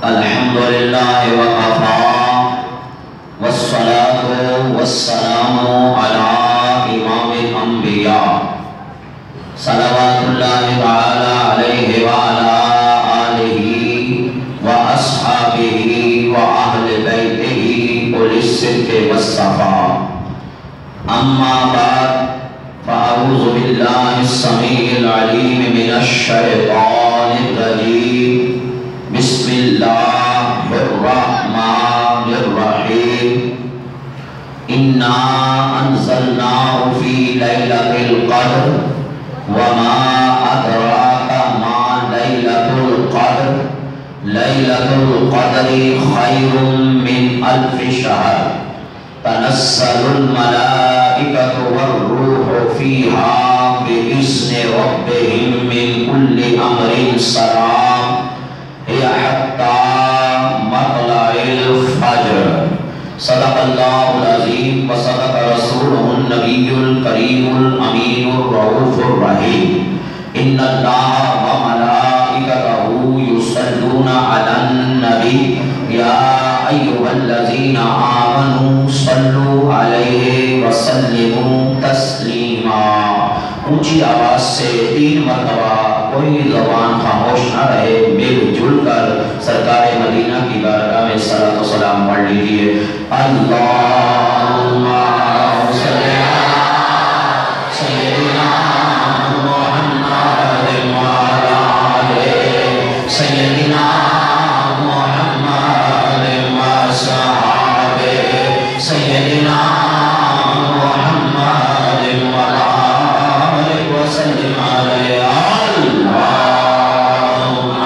الحمد للہ وکفی والصلاة والسلام علی امام الانبیاء صلوات اللہ تعالی علیہ وعلا آلہ واصحابہ واہل بیتہ اولی الصدق والصفاء اما بعد فاعوذ باللہ السمیع العلیم من الشیطان الرجیم بسم اللہ الرحمن الرحیم انا انزلناه فی لیلۃ القدر وما ادراک ما لیلۃ القدر لیلۃ القدر خیر من الف شہر تنزل الملائکۃ والروح فیہا بإذن ربہم من کل امر سلام ہی حتی مطلع الفجر صدق اللہ العظیم وصدق رسولہ النبی الکریم الامین الرؤوف الرحیم ان اللہ وملائکتہ یصلون علی النبی یا ایھا الذین آمنوا صلوا علیہ وسلموا تسلیما۔ اونچی آواز سے 3 مرتبہ کوئی زبان خاموش نہ رہے، مل جل کر سرکار مدینہ کی بارگاہ میں صلاۃ و سلام پڑھ لیجیے۔ اللہم صلی علی سیدنا محمد وعلی آلِ سیدنا محمد وصحابہ سیدنا محمد وعلی آلہ وسلم علیہ۔ اللہم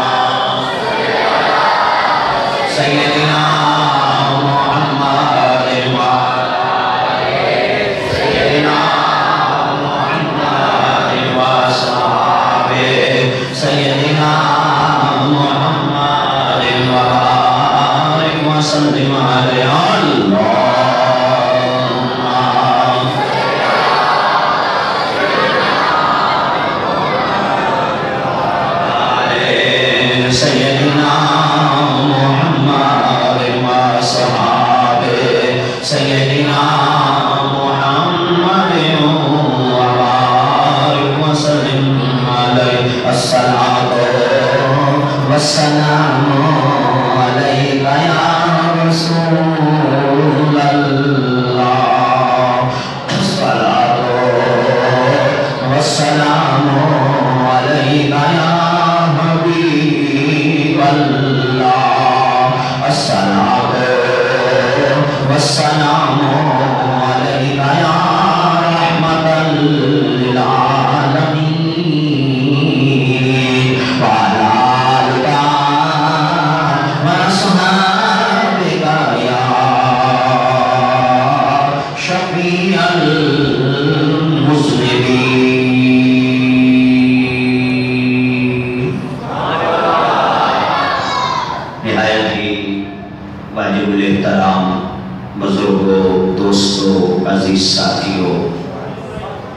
سیدنا محمد وعلی سیدنا محمد وصحابہ سیدنا محمد وعلی وسلم علیہ۔ سیدنا محمد وصحابہ سیدنا محمد وبارک وسلم علیہ۔ الصلاۃ والسلام علیک یا رسول اللہ، الصلاۃ والسلام علیک یا حبیب اللہ، الصلاۃ والسلام علیک یا رحمۃ للعالمین وعلی آلک وصحبک یا شفیع المذنبین۔ نہایت ہی واجب الاحترام بزرگوں، دوستوں، عزیز ساتھیوں،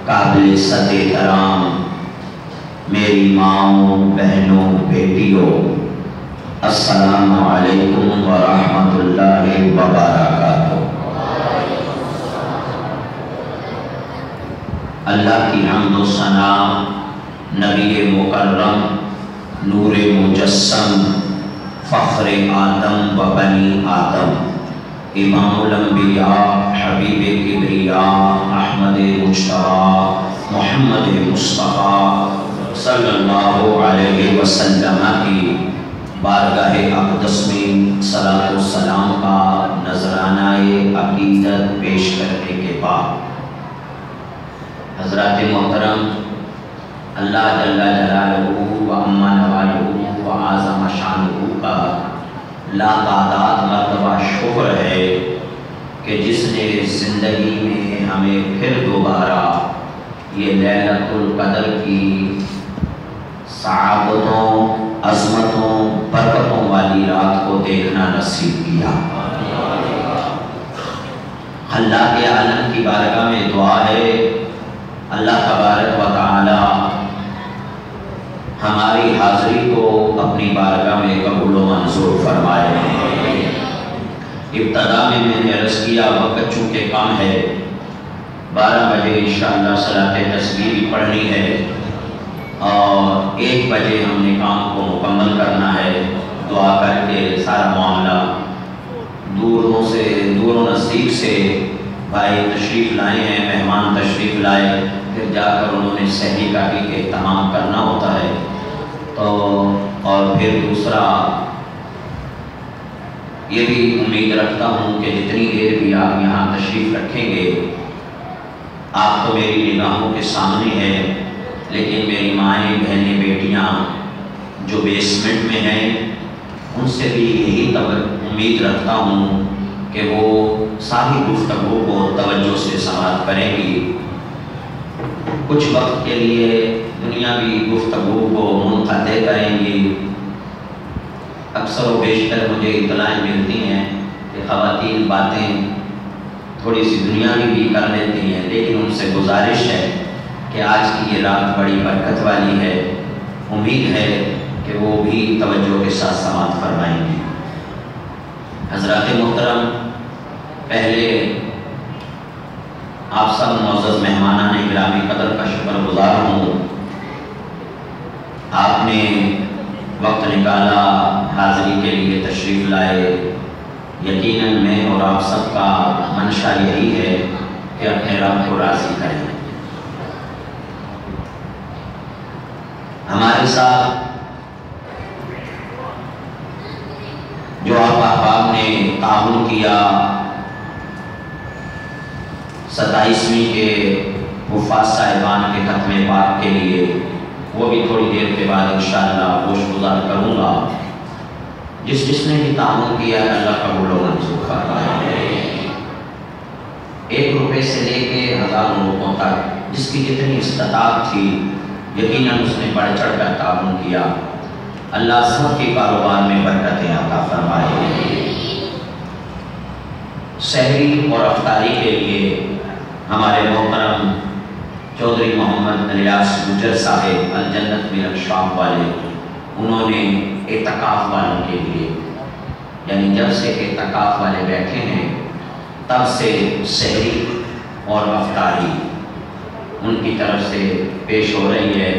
قابل صد احترام میری ماؤں، بہنوں، بیٹیوں، السلام علیکم ورحمۃ اللہ وبرکاتہ۔ اللہ کی حمد و ثنا نبی مکرم، نور مجسم، فخر آدم و بنی آدم، امام الانبیاء، حبیب کبریاء، احمد مجتبیٰ، محمد مصطفیٰ صلی اللہ علیہ وسلم کی بارگاہ اقدس میں صلاۃ و سلام کا نذرانہ عقیدت پیش کرنے کے بعد حضرات محترم، اللہ جل جلالہ و عما نوالہ و اعظم شانہ کا لا تعداد مرتبہ شکر ہے کہ جس نے زندگی میں ہمیں پھر دوبارہ یہ لیلۃ القدر کی سعادتوں، عظمتوں، برکتوں والی رات کو دیکھنا نصیب کیا۔ خلاق عالم کی بارگاہ میں دعا ہے، اللہ تبارک و تعالی ہماری حاضری کو اپنی بارگاہ میں قبول و منظور فرمائے۔ میں نے عرض کیا وقت چونکہ کم ہے، 12 بجے انشاءاللہ صلاۃ تسبیح پڑھنی ہے اور 1 بجے ہم نے کام کو مکمل کرنا ہے۔ دعا کر کے سارا معاملہ دور و نزدیک سے بھائی تشریف لائے ہیں، مہمان تشریف لائے، پھر جا کر انہوں نے سحری کا بھی اہتمام کرنا ہوتا ہے۔ تو اور پھر دوسرا یہ بھی امید رکھتا ہوں کہ جتنی دیر بھی آپ یہاں تشریف رکھیں گے، آپ تو میری نگاہوں کے سامنے ہیں، لیکن میری مائیں بہنیں بیٹیاں جو بیسمنٹ میں ہیں ان سے بھی یہی امید رکھتا ہوں کہ وہ ساری گفتگو کو توجہ سے سماعت کریں گی۔ کچھ وقت کے لیے دنیاوی گفتگو کو منقطع کریں گی۔ اکثر و بیشتر مجھے اطلاعیں ملتی ہیں کہ خواتین باتیں تھوڑی سی دنیاوی بھی کر لیتی ہیں، لیکن ان سے گزارش ہے کہ آج کی یہ رات بڑی برکت والی ہے، امید ہے کہ وہ بھی توجہ کے ساتھ سماعت فرمائیں گی۔ حضرات محترم، پہلے آپ سب معزز مہمانان گرامی قدر کا شکر گزار ہوں، آپ نے وقت نکالا، حاضری کے لیے تشریف لائے۔ یقیناً میں اور آپ سب کا منشا یہی ہے کہ اپنے رب کو راضی کریں۔ ہمارے ساتھ جو آپ احباب نے تعاون کیا 27ویں کے حفاظ صاحبان کے ختم پاک کے لیے، وہ بھی تھوڑی دیر کے بعد انشاءاللہ گوش گزار کروں گا۔ جس نے بھی تعاون کیا ہے اللہ قبول و منظور فرمائے۔ 1 روپے سے لے کے 1000 روپوں تک جس کی جتنی استطاعت تھی، یقیناً اس نے بڑھ چڑھ کر تعاون کیا۔ اللہ سب کے کاروبار میں برکتیں عطا فرمائے۔ سحری اور افطاری کے لیے ہمارے محترم چودھری محمد الیاس گجر صاحب الجنت ملک شاپ والے، انہوں نے اعتکاف والوں کے لیے، یعنی جب سے اعتکاف والے بیٹھے ہیں تب سے سحری اور افطاری ان کی طرف سے پیش ہو رہی ہے،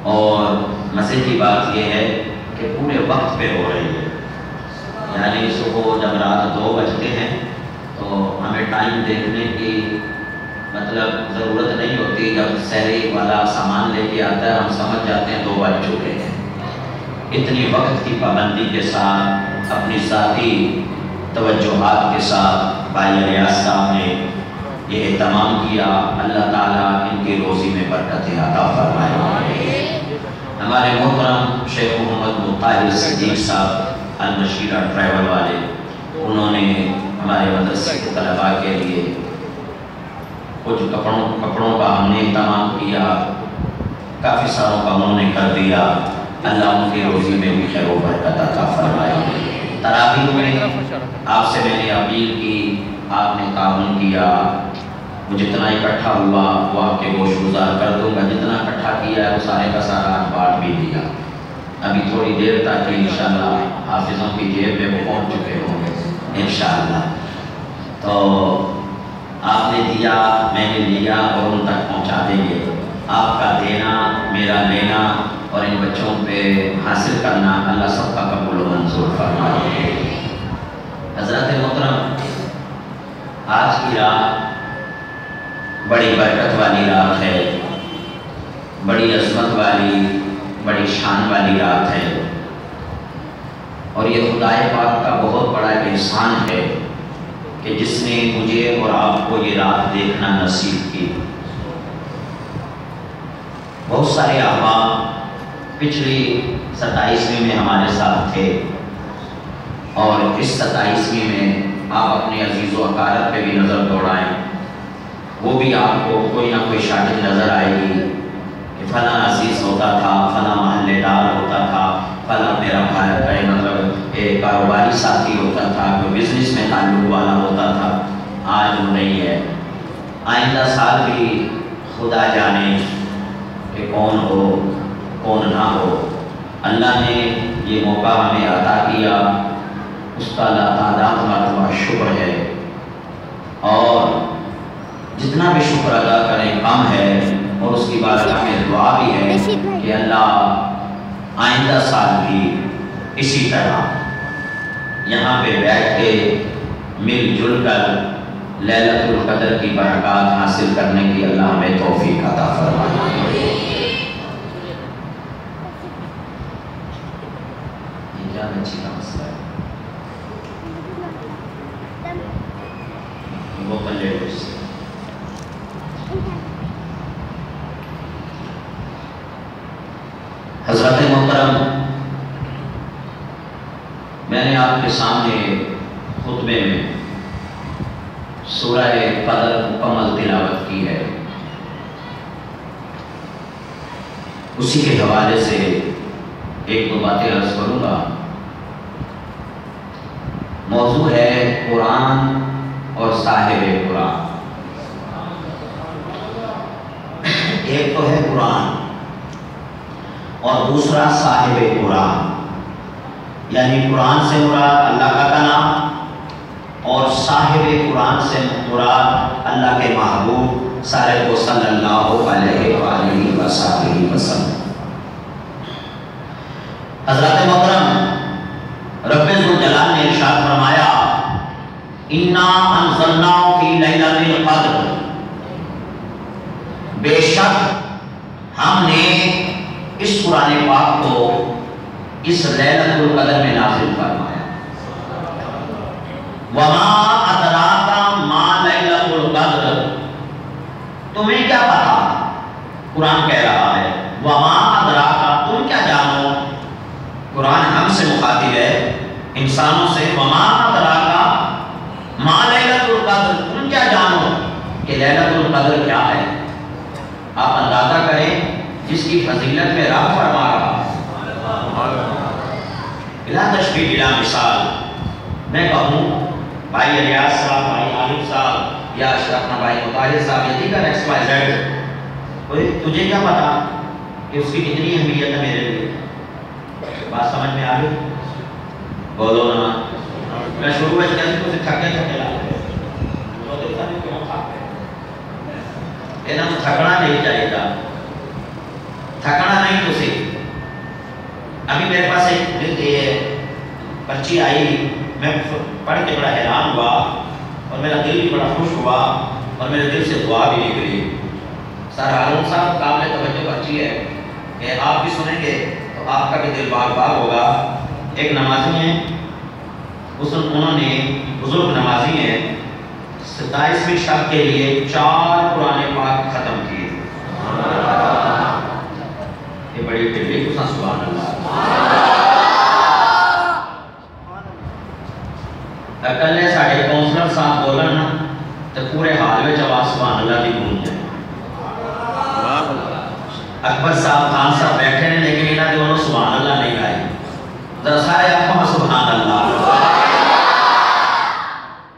اور مزے کی بات یہ ہے کہ پورے وقت پہ ہو رہی ہے۔ یعنی صبح جب رات 2 بجتے ہیں تو ہمیں ٹائم دیکھنے کی مطلب ضرورت نہیں ہوتی، جب سحری والا سامان لے کے آتا ہے ہم سمجھ جاتے ہیں 2 بج چکے ہیں۔ اتنی وقت کی پابندی کے ساتھ، اپنی ذاتی توجہات کے ساتھ بھائی الیاس صاحب نے یہ اہتمام کیا۔ اللہ تعالیٰ ان کی روزی میں برکتیں عطا فرمائے۔ ہمارے محترم شیخ محمد مطاہر صدیق صاحب البشیرہ ٹریول والے، انہوں نے ہمارے مدرسے کے طلباء کے لیے کچھ کپڑوں کا ہم نے اہتمام کیا، کافی ساروں کا انہوں نے کر دیا۔ اللہ ان کی روزی میں بھی خیر و برکت عطا فرمائے۔ تراویح میں آپ سے میں نے اپیل کی، آپ نے تعاون کیا، وہ جتنا اکٹھا ہوا وہ آپ کے گوش گزار کر دوں گا، جتنا اکٹھا کیا ہے وہ سارے کا سارا بانٹ بھی دیا۔ ابھی تھوڑی دیر تک انشاءاللہ حافظوں کی جیب میں وہ پہنچ چکے ہوں گے انشاءاللہ۔ تو آپ نے دیا، میں نے لیا اور ان تک پہنچا دیں گے۔ آپ کا دینا، میرا لینا اور ان بچوں پہ حاصل کرنا اللہ سب کا قبول و منظور فرمائے۔ حضرت محترم، آج کی رات بڑی برکت والی رات ہے، بڑی عظمت والی، بڑی شان والی رات ہے، اور یہ خدائے پاک کا بہت بڑا احسان ہے کہ جس نے مجھے اور آپ کو یہ رات دیکھنا نصیب کی۔ بہت سارے احباب پچھلی 27ویں میں ہمارے ساتھ تھے، اور اس 27ویں میں آپ اپنے عزیز و اقارب پہ بھی نظر دوڑائیں، وہ بھی آپ کو کوئی نہ کوئی شاہد نظر آئے گی کہ فلاں عزیز ہوتا تھا، فلاں محلے دار ہوتا تھا، فلاں میرا بھائی مطلب ایک کاروباری ساتھی ہوتا تھا، کوئی بزنس میں تعلق والا ہوتا تھا، آج وہ نہیں ہے۔ آئندہ سال بھی خدا جانے کہ کون ہو کون نہ ہو۔ اللہ نے یہ موقع ہمیں عطا کیا، اس کا اللہ تعالیٰ مرتبہ شکر شکر ہے، اور جتنا بھی شکر ادا کریں کم ہے، اور اس کی بارگاہ میں دعا بھی ہے کہ اللہ آئندہ سال بھی اسی طرح یہاں پہ بیٹھ کے مل جل کر لیلۃ القدر کی برکات حاصل کرنے کی اللہ ہمیں توفیق عطا فرمائے۔ یہ جان اچھی کا مسئلہ ہے، وہ پلے اس سے حضرت محترم، میں نے آپ کے سامنے خطبے میں سورہ قدر مکمل تلاوت کی ہے، اسی کے حوالے سے ایک دو باتیں عرض کروں گا۔ موضوع ہے قرآن اور صاحب قرآن۔ ایک تو ہے قرآن اور دوسرا صاحب قرآن، یعنی قرآن سے مراد اللہ کا کلام اور صاحب قرآن سے مراد اللہ کے محبوب سارے کو صلی اللہ علیہ وآلہ وسلم۔ حضرت محترم، رب ذوالجلال نے ارشاد فرمایا اِنَّا أَنزَلْنَاهُ فِي لَيْلَةِ الْقَدْرِ، بے شک ہم نے اس قرآن پاک کو اس لیلۃ القدر میں نازل فرمایا۔ وَمَا أَدْرَاكَ مَا لَيْلَةُ الْقَدْرِ، تمہیں کیا پتا، قرآن کہہ رہا ہے وَمَا أَدْرَاكَ، تم کیا جانو، قرآن ہم سے مخاطب ہے، انسانوں سے۔ وَمَا أَدْرَاكَ مَا لَيْلَةُ الْقَدْرِ، تم کیا جانو کہ لیلۃ القدر کیا ہے۔ آپ اندازہ کریں جس کی فضیلت میں رب فرما رہا ہے، بلا تشبیہ بلا مثال۔ میں کہوں بھائی ریاض صاحب، بھائی عالم صاحب یا اشرف بھائی مطالع صاحب یا دیگر ایکس وائی زیڈ، تجھے کیا پتا کہ اس کی کتنی اہمیت ہے میرے لیے؟ بات سمجھ میں آ گئی؟ بولو نا۔ میں شروع میں کیا سے تھکے لاتے تھکنا نہیں چاہیے تھا، تھکنا نہیں تو سی۔ ابھی میرے پاس ایک پرچی آئی، میں پڑھ کے بڑا حیران ہوا اور میرا دل بھی بڑا خوش ہوا اور میرے دل سے دعا بھی نکلی۔ سر ہارون صاحب قابل توجہ پرچی ہے کہ آپ بھی سنیں گے تو آپ کا بھی دل بار بار ہوگا۔ ایک نمازی ہیں، انہوں نے بزرگ نمازی ہیں، 27ویں شب کے لیے 4 قرآن پاک ختم کیے۔ یہ بڑی ٹھیک کو سبحان اللہ۔ اکلے ساڑھے کونسلر صاحب بولن نا تو پورے حال میں جواب سبحان اللہ کی گونج جائے۔ اکبر صاحب خان صاحب بیٹھے ہیں لیکن انہوں نے انہوں سبحان اللہ نہیں گائی۔ ذرا سارے آپ کو سبحان اللہ۔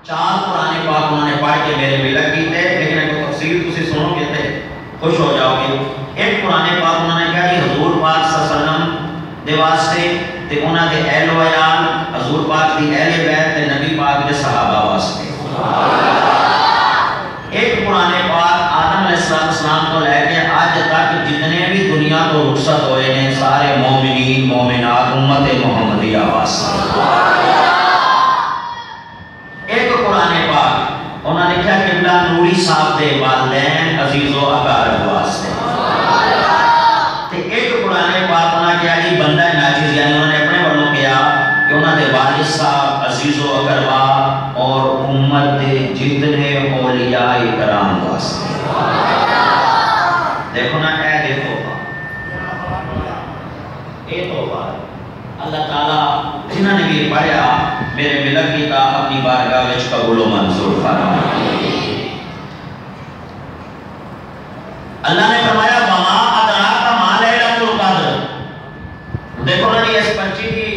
4 قرآن پاک انہوں نے پڑھ کے میرے ملک کی تھے، لیکن ایک تفصیل تسی سنو گے تھے خوش ہو جاؤ گے۔ ایک قرآن پاک انہوں نے کہا کہ حضور پاک صلی اللہ علیہ وسلم دے واسطے تے انہاں دے اہل و عیال، حضور پاک دی اہل بیت تے نبی پاک دے صحابہ واسطے۔ ایک قرآن پاک آدم علیہ السلام کو لے کے آج تک جتنے بھی دنیا تو رخصت ہوئے ہیں سارے مومنین مومنات امت محمدیہ واسطے۔ ایک قرآن پاک انہوں نے کہا قبلہ نوری صاحب دے والدین عزیز و اقارب واسطے۔ ایک قرآن پاک انہوں نے کہا جی بندہ ناچیز، یعنی انہوں نے اپنے بڑھوں کیا کہ انہوں نے والد صاحب عزیز و اقربا اور امت دے جتنے اولیاء کرام واسطے۔ دیکھو نا اے توفہ اللہ تعالیٰ جنہوں نے بھی پڑھا میرے ملک کی تا اپنی بارگاہ وچ قبول و منظور فرمائے۔ اللہ نے فرمایا وما ادراک ما لیلۃ القدر۔ دیکھو نا اس پرچی کی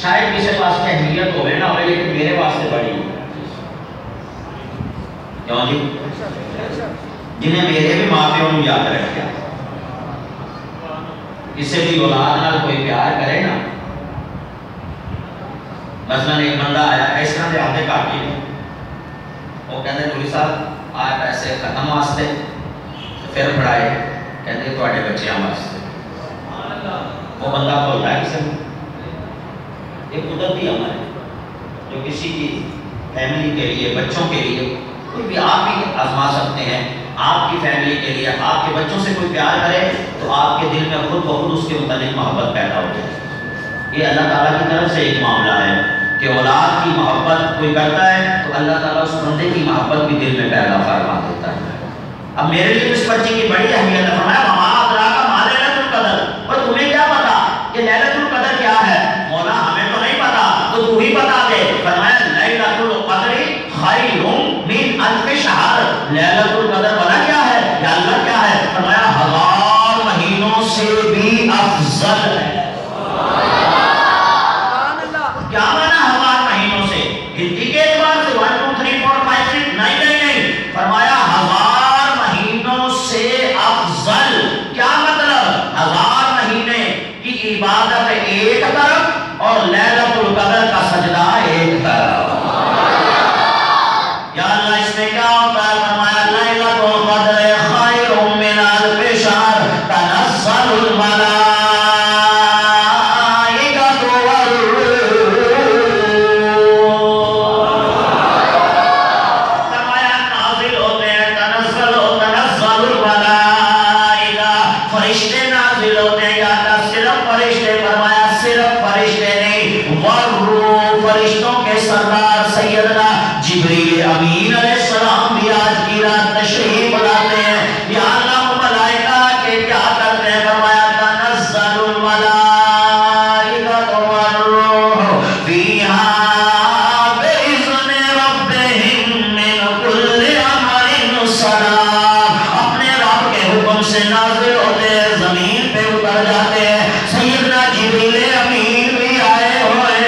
شاید کسی پاس کی اہمیت ہوئے نہ ہوئے لیکن میرے واسطے بڑی ہے۔ کیوں جی؟ جنہیں میرے بھی ماں پیوں نے یاد رکھا، کسی بھی اولاد نال کوئی پیار کرے نا، مثلا ایک بندہ آیا اس طرح دے آتے کاٹی وہ کہتے ہیں نوری صاحب آج پیسے ختم واسطے پھر پڑھائے کہتے تھوڑے بچیاں واسطے. وہ بندہ بولتا ہے کسی میں ایک قدرتی عمل ہے جو کسی کی فیملی کے لیے بچوں کے لیے کوئی بھی آپ بھی آزما سکتے ہیں. آپ کی فیملی کے لیے آپ کے بچوں سے کوئی پیار کرے تو آپ کے دل میں خود بخود اس کے متعلق محبت پیدا ہو جائے. یہ اللہ تعالیٰ کی طرف سے ایک معاملہ ہے کہ اولاد کی محبت کوئی کرتا ہے تو اللہ تعالیٰ اس بندے کی محبت بھی دل میں پیدا فرما دیتا ہے. اب میرے لیے اس بچے کی بڑی اہمیت ہے. فرمایا وما ادراک ما لیلۃ القدر. اور تمہیں کیا پتا کہ لیلۃ القدر کیا ہے؟ مولا ہمیں تو نہیں پتا تو تو ہی بتا دے. فرمایا لیلۃ القدر خیر من الف شہر. لیلۃ القدر پتہ کیا ہے یا اللہ کیا ہے؟ فرمایا 1000 مہینوں سے بھی افضل ہے. کیا مانا 1000 مہینوں سے؟ گنتی کے اعتبار سے 1 2 3 4 5 6 نہیں. فرمایا 1000 مہینوں سے افضل. کیا مطلب؟ 1000 مہینے کی عبادت ایک طرف اور لیلۃ القدر کا سجدہ ایک طرف. یا اللہ اس میں کیا ہوتا ہے؟ فرمایا لیلۃ القدر خیر من الف شہر تنزل الملائکۃ جبریل امین علیہ السلام بھی آج کی رات تشریف لاتے ہیں. یا اللہ ملائکہ کے کیا کرتے ہیں؟ فرمایا تنزل الملائکۃ والروح فیہا بإذن ربہم من کل امر سلام. اپنے رب کے حکم سے نازل ہوتے ہیں زمین پہ اتر جاتے ہیں. سیدنا جبریل امین بھی آئے ہوئے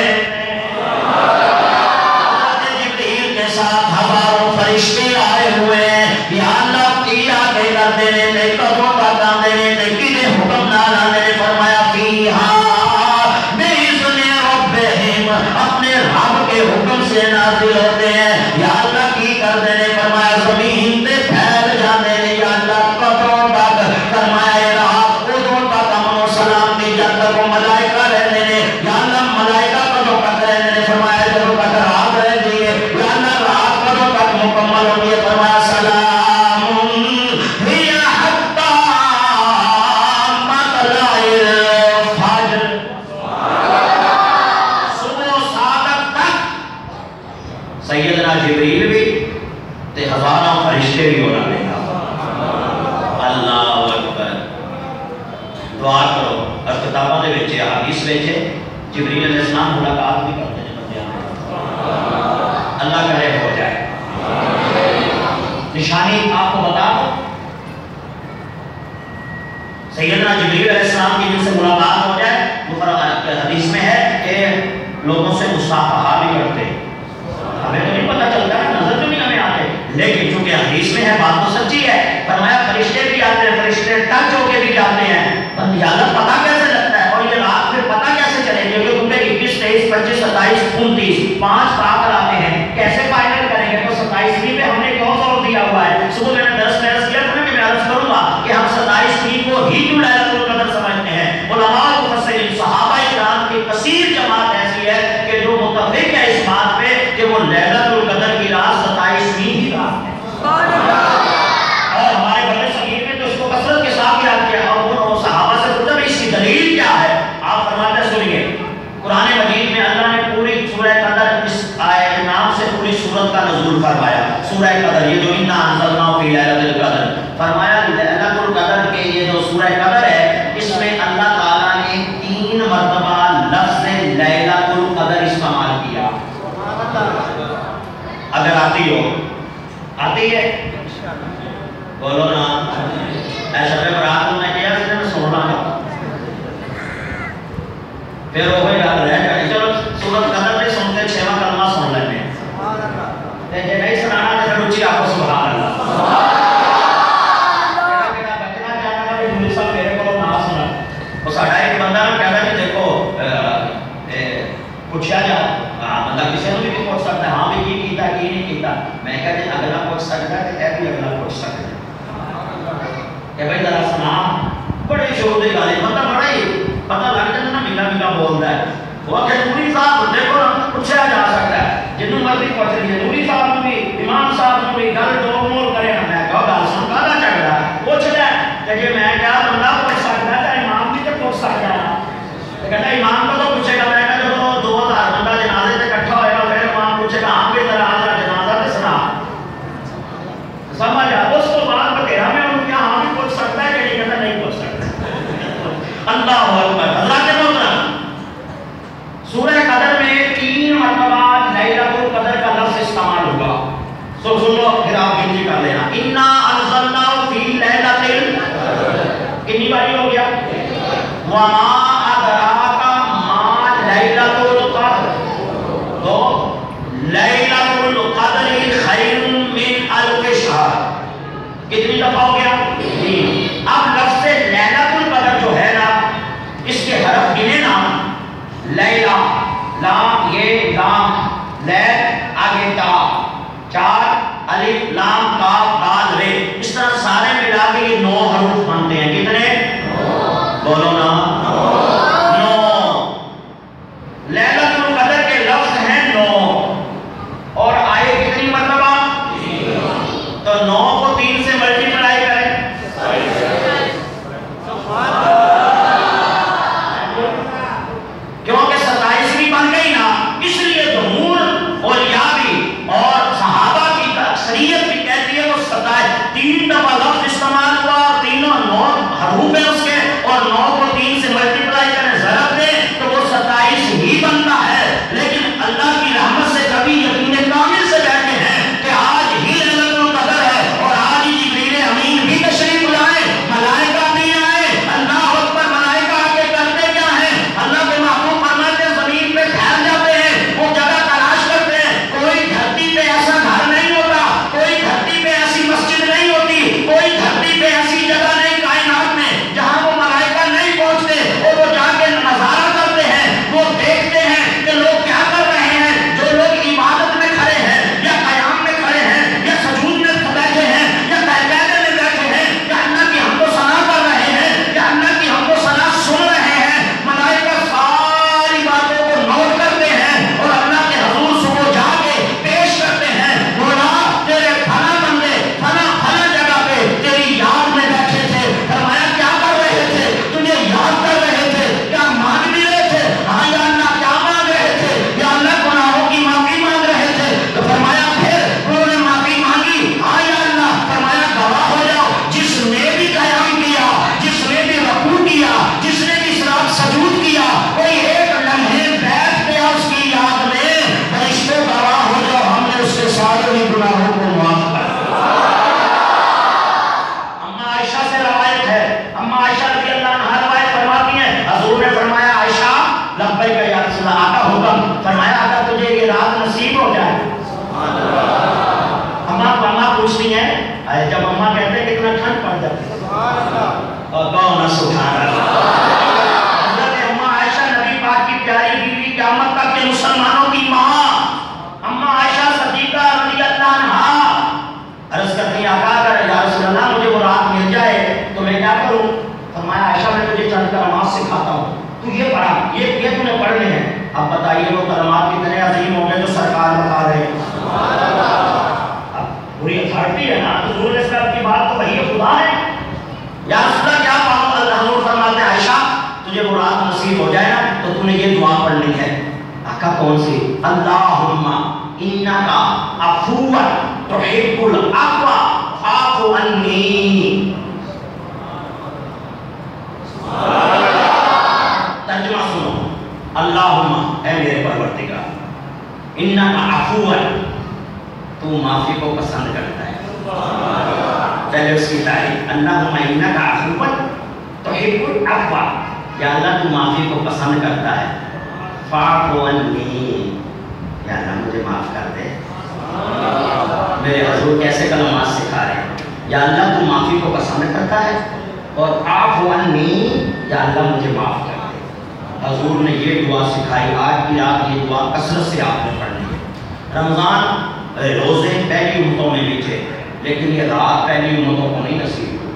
فرشتے آئے ہوئے ہیں. یا اللہ کیا کہ کر دینے تے کبوں کا کام دینے تے کنے حکم نہ لانے. فرمایا فیہا بإذن ربہم. اپنے رب کے حکم سے نازل ہوتے ہیں. یا اللہ کی کر دینے. فرمایا زمین تے پھیل جانے. یا اللہ کبوں تک. فرمایا رات ادوں تک امن و سلام دی جب تک ملائکہ رہنے نے. یا اللہ ملائکہ کبوں تک رہنے نے. فرمایا جب تک رات رہ دیئے. یا اللہ رات مکمل ہوئی. فرمایا سلام ہی حتی مطلع الفجر. صبح و صادق تک سیدنا جبریل بھی تے ہزاروں فرشتے بھی ہونا لے گا. اللہ اکبر. دعا کرو. کتابوں کے بچے حدیث بچے جبریل علیہ السلام ملاقات بھی کرتے ہیں بندیاں. اللہ کرے ہو جائے. نشانی آپ کو بتا دو. سیدنا جبریل علیہ السلام کی جن سے ملاقات ہو جائے وہ حدیث میں ہے کہ لوگوں سے مصافحہ بھی کرتے. ہمیں تو نہیں پتہ چلتا ہے, نظر تو نہیں ہمیں آتے, لیکن چونکہ حدیث میں ہے بات تو سچی ہے. فرمایا فرشتے بھی آتے ہیں, فرشتے ٹچ ہو کے بھی جاتے ہیں. اللہ پتہ کیسے لگتا ہے اور یہ رات پھر پتہ کیسے چلے گی؟ کیونکہ تمہیں 21 23 25 27 29 5 پاک آتے ہیں. کیسے فائنل کریں گے؟ تو 27ویں پہ ہم نے کیوں زور دیا ہوا ہے؟ صبح میں نے درس کیا تھا کہ میں عرض کروں گا کہ ہم 27ویں کو ہی کیوں لیلۃ القدر سمجھتے ہیں. علماء مفسرین صحابہ کرام کی کثیر جماعت ایسی ہے کہ جو متفق ہے اس بات پہ کہ وہ لیلۃ القدر کی رات 27ویں ہی رات ہے. اور ہمارے بڑے صغیر نے تو اس کو کثرت کے ساتھ یاد کیا. اور صحابہ سے پوچھا اس کی دلیل کیا ہے؟ آپ فرماتے سنیے. قرآن مجید میں اللہ نے پوری سورہ قدر اس آیت نام سے پوری سورت کا نزول فرمایا. سورہ قدر یہ جو انا انزلناہ فی لیلۃ القدر فرمایا. لیلۃ القدر کے یہ جو سورہ قدر ہے اس میں اللہ تعالیٰ نے 3 مرتبہ لفظ لیلۃ القدر استعمال کیا. اگر آتی ہو آتی ہے بولو نا. ایسا پہ برات میں کیا اس نے سننا ہے پھر وہ یاد رہ جائے. چلو سورت قدر میں سنتے 6واں کلمہ سن لیتے ہیں. لیکن نہیں سنانا تو پھر اچھی آپ کو سبحان اللہ. بچنا چاہنا بھی مجھے سب میرے کو نہ سنا. وہ ساڑھا ایک بندہ کہتا کہ دیکھو پوچھا جاتا بندہ کسی نے بھی پوچھ سکتا ہے ہاں بھی کی کیتا کی نہیں کیتا. میں کہتے ہیں اگلا پوچھ سکتا ہے کہ اے بھی اگلا پوچھ سکتا ہے کہ بھائی ذرا سنا بڑے شور دی گل مطلب بڑا ہی پتہ لگ جاتا نا میلا میلا بولتا ہے. وہ کہ نوری صاحب دیکھو پوچھا جا سکتا ہے جنوں مرضی پوچھ لیے نوری صاحب نے بھی امام صاحب نے بھی گل دو مول کرے نا. میں کہا گل سن کا چڑھا پوچھ لے کہ جی میں کیا بندہ پوچھ سکتا ہے تو امام بھی تو پوچھ سکتا ہے. کہتا امام کو تو پوچھے گا. میں کہا جب 2000 بندہ جنازے سے اکٹھا ہوئے گا پھر امام پوچھے گا ہاں بھی ذرا آدھا جنازہ تو سنا سمجھ آ. اس کو بعد بتیرا میں ان کے ہاں بھی پوچھ سکتا ہے کہ نہیں کہتا نہیں پوچھ سکتا. اللہ اکبر. حضرات محترم سورہ قدر میں 3 مرتبہ لیلۃ القدر کا لفظ استعمال ہوا. سن لو پھر آپ گنتی کر لینا. انا انزلناہ فی لیلۃ القدر کتنی باری ہو گیا؟ وما ادراک ما لیلۃ القدر. تو لیلۃ القدر خیر من الف شہر کتنی دفعہ ہو گیا؟ 3. اب لفظ لیلۃ القدر جو ہے نا اس کے حرف گنے نا. لیلا لام یہ لام لیل آگے تا 4 الف لام کاف دال رے اس طرح سارے ملا کے یہ 9 حروف بنتے ہیں. کتنے؟ بولو نا 9. لیلۃ القدر کے لفظ ہیں 9 اور آئے کتنی مرتبہ؟ 3. تو 9 کو 3 سے ملٹیپلائی کریں. کیونکہ 27 بھی بن گئی نا اس لیے جمہور اولیاء بھی اور صحابہ کی اکثریت بھی کہتی ہے وہ 3 دفعہ لفظ استعمال ہوا اور تینوں 9 حروف ہیں اس کے اور 9 کو 3 سے ملٹیپلائی کریں ضرب دیں تو وہ 27 ہی بنتا ہے. لیکن اللہ کی رحمت سے کبھی یقین کامل سے بیٹھے ہیں کہ آج ہی لیلۃ القدر ہے اور آج ہی جبریل امین بھی تشریف لائے ملائکہ بھی آئے. اللہ اکبر. ملائکہ آگے کرتے کیا ہیں؟ اللہ کے محبوب فرماتے ہیں زمین پہ پھیل جاتے ہیں وہ جگہ تلاش کرتے ہیں. کوئی دھرتی پہ ایسا گھر نہیں ہوتا, کوئی دھرتی پہ ایسی مسجد نہیں ہوتی, کوئی دھرتی پہ ایسی جگہ نہیں کائنات میں جہاں وہ ملائکہ نہیں پہنچتے اور وہ جا کے نظارہ کرتے ہیں. وہ دیکھتے ہیں کہ لوگ کیا کر رہے ہیں. جو لوگ عبادت میں کھڑے ہیں یا قیام میں کھڑے ہیں یا سجود میں بیٹھے ہیں یا قیام میں بیٹھے ہیں یا اللہ کی ہم کو ثنا کر رہے ہیں یا اللہ کی ہم کو ثنا سن رہے ہیں, ملائکہ ساری باتوں کو نوٹ کرتے ہیں اور اللہ کے حضور صبح جا کے پیش کرتے ہیں. مولا تیرے فلاں بندے فلاں جگہ پہ تیری یاد میں بیٹھے تھے. فرمایا کیا کر رہے تھے؟ تجھے یاد کر رہے تھے. کیا مانگ بھی رہے تھے؟ ہاں یا اللہ. کیا مانگ رہے تھے؟ یا اللہ گناہوں کی معافی مانگ رہے تھے. تو فرمایا پھر انہوں نے معافی مانگی. ہاں یا اللہ. فرمایا گواہ ہو جاؤ جس نے بھی قیام کیا, جس نے بھی رکوع کیا, جس نے بھی سجود سجود کیا, کوئی ایک لمحے بیٹھ گیا اس کی یاد میں, فرشتے گواہ ہو جاؤ ہم نے اس کے سارے ہی گناہوں کو معاف کر دیا. اما عائشہ سے روایت ہے, اما عائشہ رضی اللہ عنہا روایت فرماتی ہیں حضور نے فرمایا عائشہ لبیک یا رسول اللہ. آقا حکم. فرمایا اگر تجھے یہ رات نصیب ہو جائے. اما پوچھتی ہیں جب اما کہتے ہیں کتنا ٹھنڈ پڑ جاتی ہے اور کون سبحان اللہ. حضرت اما عائشہ نبی پاک کی پیاری بیوی, قیامت تک کے مسلمانوں کی ماں اما عائشہ صدیقہ رضی اللہ عنہا عرض کرتی ہیں آقا اگر یا رسول اللہ مجھے وہ رات مل جائے تو میں کیا کروں؟ فرمایا عائشہ میں تجھے چند کلمات سکھاتا ہوں, تو یہ پڑھا, یہ تمہیں پڑھنے ہیں. اب بتائیے وہ کلمات کتنے عظیم ہوں گے جو سرکار بتا رہے ہیں. پوری اتھارٹی ہے نا, حضور علیہ السلام کی بات تو وہی خدا ہے. یا رسول اللہ کیا پڑھوں؟ اللہ حضور فرماتے ہیں عائشہ تجھے وہ رات نصیب ہو جائے نا تو تم نے یہ دعا پڑھنی ہے. آقا کون سی؟ اللہم انکا عفو تحب العفو فاعف عنی. ترجمہ سنو. اللہم اے میرے پروردگار انکا عفو تو معافی کو پسند کرتا ہے. پہلے اس کی تعریف اللہم انکا عفو تحب العفو, یا اللہ تو معافی کو پسند کرتا ہے. فاعف عنی, یا اللہ مجھے معاف کر دے. میرے حضور کیسے کلمات سکھا رہے ہیں. یا اللہ تو معافی کو پسند کرتا ہے اور اعف عنی, یا اللہ مجھے معاف کر دے. حضور نے یہ دعا سکھائی. آج کی رات یہ دعا کثرت سے آپ نے پڑھنی ہے. رمضان روزے پہلی امتوں میں بھی تھے لیکن یہ رات پہلی امتوں کو نہیں نصیب ہوئی.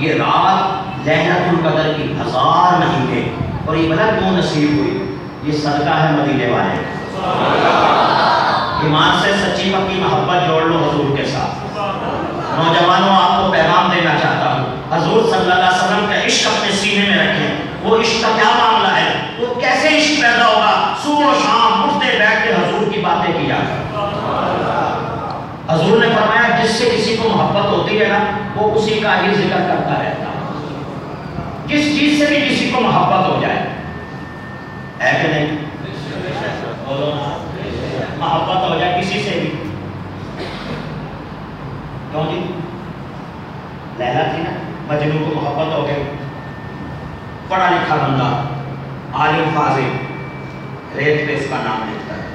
یہ رات ليلۃ القدر کی 1000 مہینے اور یہ بلا کیوں نصیب ہوئی؟ یہ صدقہ ہے مدینے والے. ایمان سے سچی پکی محبت جوڑ لو حضور کے ساتھ. نوجوانوں آپ کو پیغام دینا چاہتا ہوں, حضور صلی اللہ علیہ وسلم کا عشق اپنے سینے میں رکھیں. وہ عشق کا کیا معاملہ ہے؟ وہ کیسے عشق پیدا ہوگا؟ صبح و شام اٹھتے بیٹھ کے حضور کی باتیں کیا کر. حضور نے فرمایا جس سے کسی کو محبت ہوتی ہے نا وہ اسی کا ہی ذکر کرتا رہتا ہے. جس چیز سے بھی کسی کو محبت ہو جائے, ہے کہ نہیں؟ بولو محبت ہو جائے کسی سے بھی. کیوں جی؟ لیلا تھی نا, مجنون کو محبت ہو گئی. پڑھا لکھا بندہ, عالم فاضل, ریت پہ اس کا نام لکھتا ہے,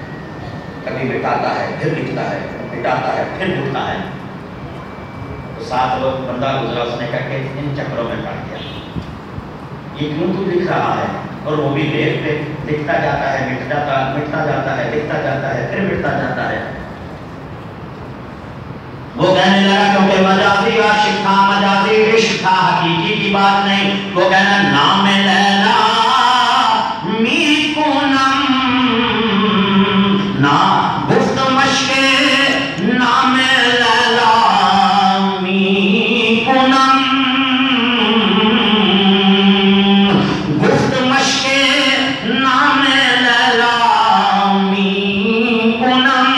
کبھی مٹاتا ہے پھر لکھتا ہے, مٹاتا ہے پھر لکھتا ہے. تو 7 لوگ بندہ گزرا, اس نے کہا کہ ان چکروں میں پڑ گیا, یہ کیوں تو لکھ رہا ہے؟ اور وہ بھی ریت پہ لکھتا جاتا ہے, مٹتا جاتا ہے, لکھتا جاتا ہے, پھر مٹتا جاتا ہے. وہ کہنے لگا کیونکہ مجازی عاشق تھا, مجازی عشق تھا, حقیقی کی بات نہیں. وہ کہنا نام لیلا می کنم, نا گفت مشک نام لیلا می کنم, گفت مشک نام لیلا می کنم.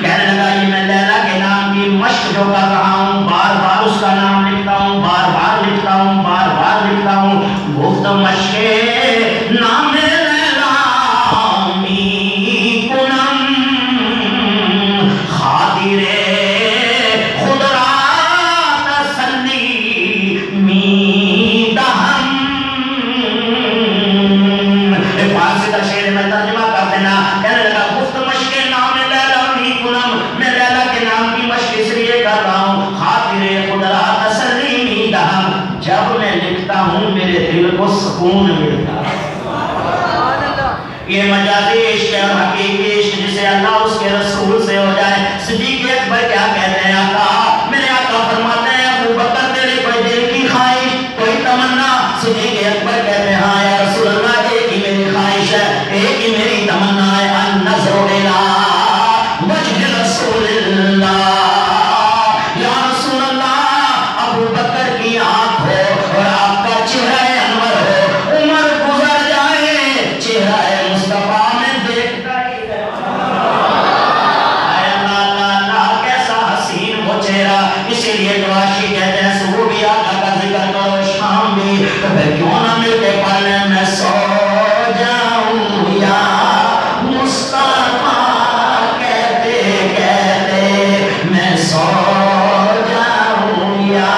کہنے لگا یہ میں لیلا کے نام کی مشق جو کر رہا ہوں, بار بار اس کا نام لکھتا ہوں, بار بار لکھتا ہوں, بار بار لکھتا ہوں. گفت مشق نام لیلا می کنم, خاطر خود را تسلی می دہم. فارسی کا شعر میں ترجمہ کر دینا. کہنے لگا گفت مشق نام لیلا می کنم, میں لیلا کے نام کی مشق اس لیے کر رہا ہوں, خاطر خود را تسلی می دہم, جب میں لکھتا ہوں میرے دل کو سکون ملتا ہے. یہ مجازی عشق ہے اور حقیقی عشق جسے اللہ اس کے رسول سے ہو جائے. صدیق اکبر کیا کہتے ہیں؟ آقا, میرے آقا فرماتے ہیں ابو بکر تیرے کوئی دل کی خواہش, کوئی تمنا؟ صدیق اکبر کہتے ہیں ہاں یا رسول اللہ, ایک ہی میری خواہش ہے, ایک ہی میری تمنا ہے, النظر الی وجہ رسول اللہ. یا رسول اللہ, ابو بکر کی آنکھ ہو اور آپ کا چہرہ انور ہو, عمر گزر جائے چہرہ مصطفیٰ میں دیکھتا ہی رہے. اے اللہ اللہ اللہ, کیسا حسین وہ چہرہ. اسی لیے دواشی کہتے ہیں صبح بھی آقا کا ذکر کرو, شام بھی, تو پھر کیوں نہ مل کے پڑھ لیں. میں سو جاؤں یا مصطفیٰ کہتے کہتے, میں سو جاؤں یا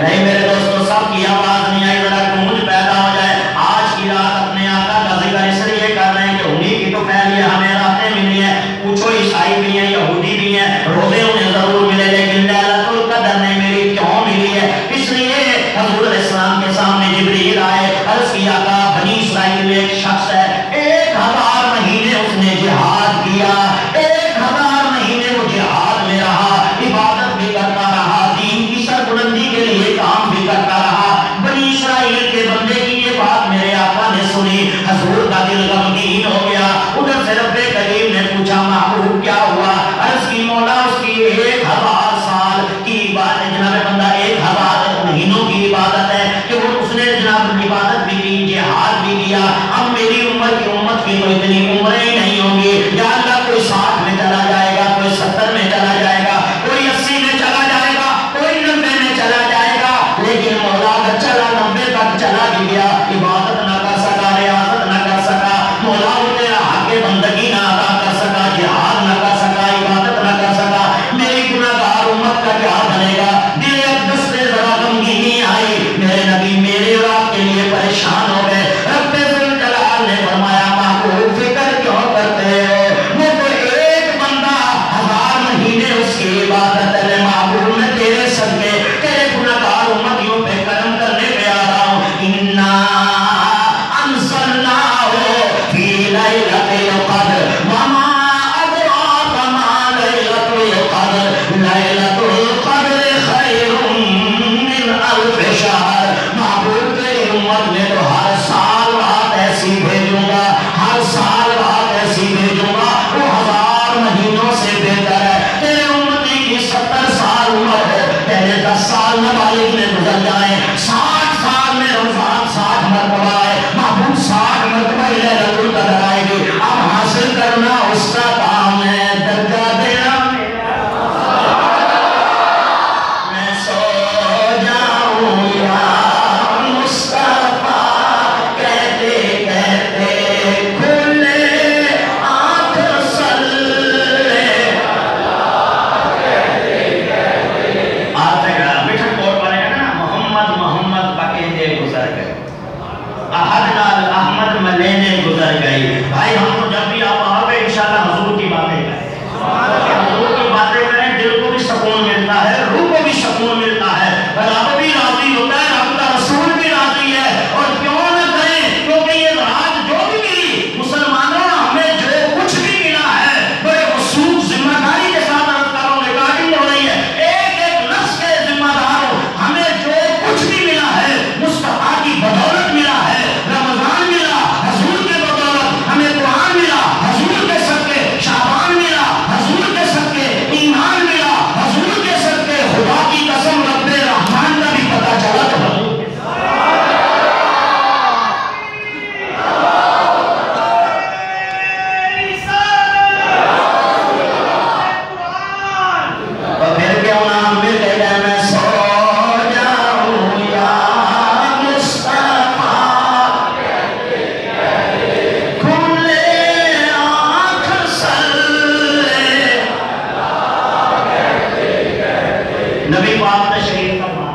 نہیں. میرے دوستو سب کی آواز نہیں آئی, ذرا گونج پیدا ہو جائے. آج کی رات اپنے آقا کا ذکر اس لیے کر رہے ہیں کہ انہی کی تو پہلی ہمیں راتیں ملی ہیں. پوچھو عیسائی بھی ہیں, یہودی بھی ہیں, روزے انہیں ضرور ملے لیکن لیلۃ القدر نے میری کیوں ملی ہے؟ اس لیے حضور علیہ السلام کے سامنے جبریل آئے, عرض کیا آقا بنی اسرائیل میں ایک شخص ہے, 1000 مہینے اس نے جہاد کیا, 1000 مہینے وہ جہاد میں رہا, عبادت بھی کرتا رہا, دین کی سربلندی کے لیے کام بھی کرتا رہا. بنی اسرائیل کے بندے کی یہ بات میرے آقا نے سنی, حضور کا دل غمگین ہو گیا. ادھر سے رب کریم نے پوچھا محبوب کیا ہوا؟ عرض کی مولا اس کی 1000 سال کی عبادت, جناب بندہ 1000 مہینوں کی عبادت ہے کہ وہ اس نے جناب عبادت بھی کی, جہاد بھی کیا. اب میری امت کی تو اتنی عمریں ہی نہیں ہوں گی. یا اللہ کوئی 60 میں چلا جائے گا, کوئی 70 میں چلا جائے گا, کوئی 80 میں چلا جائے گا, کوئی 90 میں چلا جائے گا, لیکن مولا اگر چلا 90 تک چلا بھی گیا, عبادت نہ کر سکا, ریاضت نہ کر سکا, مولا انہیں حق بندگی نہ ادا کر سکا, جہاد نہ کر سکا, عبادت نہ کر سکا, میری گناہگار امت کا کیا بنے گا؟ دل اقدس سے ذرا غمگینی آئی. میرے نبی میرے اور آپ کے لیے پریشان ہو گئے. رب ذوالجلال نے فرمایا محبوب فکر کیوں کرتے ہو؟ وہ تو ایک بندہ امت میں تو ہر سال بات ایسی بھیجوں گا، ہر سال بات ایسی بھیجوں گا، وہ 1000 مہینوں سے بہتر ہے تیرے امتی کی 70 سال عمر ہو، پہلے 10 سال نابالغ میں گزر جائیں، 60 سال میں رمضان 60 مرتبہ ہے، محبوب 60 مرتبہ لیلۃ القدر آئے گی، اب حاصل کرنا اس کا کام ہے، درجہ دینا گزر گئی۔ بھائی ہم تو جب بھی آپ وہاں پہ انشاءاللہ حضور کی باتیں کریں، حضور کی باتیں کریں، دل کو بھی سکون ملتا ہے، روح کو بھی سکون ملتا ہے، رب بھی راضی ہوتا ہے، رب کا رسول بھی راضی ہے، اور کیوں نہ کریں، کیونکہ یہ رات جو بھی ملی مسلمانوں ہمیں جو کچھ بھی ملا ہے بڑے خصوص ذمہ داری کے ساتھ عرض کروں، ریکارڈنگ ہو رہی ہے، ایک ایک لفظ کے ذمہ دار ہو، ہمیں جو کچھ بھی ملا ہے مصطفیٰ کی بدولت ملا ہے، رمضان ملا حضور کے بدولت، ہمیں قرآن ملا حضور کے صدقے، شعبان ملا حضور کے صدقے، ایمان ملا حضور کے صدقے، خدا کی قسم رب رحمان کا بھی پتہ چلا تو حضور کے اور پھر کیوں نہ مل گئے میں سو جاؤں یا مصطفیٰ نبی پاک تشریف فرما،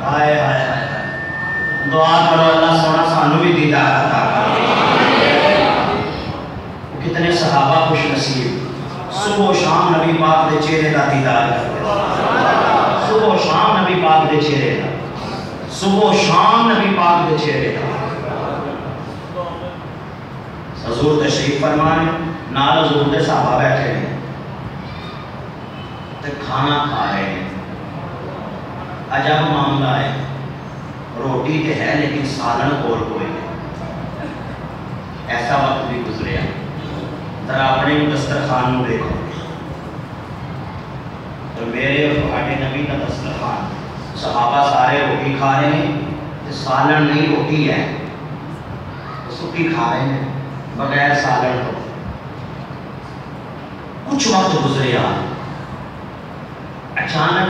ہائے ہائے ہائے، دعا کرو اللہ سونا سانو بھی دیدار عطا کرے۔ وہ کتنے صحابہ خوش نصیب صبح و شام نبی پاک دے چہرے دا دیدار کرتے، صبح و شام نبی پاک دے چہرے دا، صبح و شام نبی پاک دے چہرے دا۔ حضور تشریف فرمانے، نال حضور دے صحابہ بیٹھے ہیں، کھانا کھا رہے ہیں، عجب معاملہ ہے، روٹی تو ہے لیکن سالن اور کوئی نہیں، ایسا وقت بھی گزریا، ذرا اپنے دسترخوان میں دیکھو، تو میرے اور تمہارے نبی کا دسترخوان، صحابہ سارے روٹی کھا رہے ہیں، سالن نہیں روٹی ہے، سکی کھا رہے ہیں بغیر سالن کو، کچھ وقت گزریا، اچانک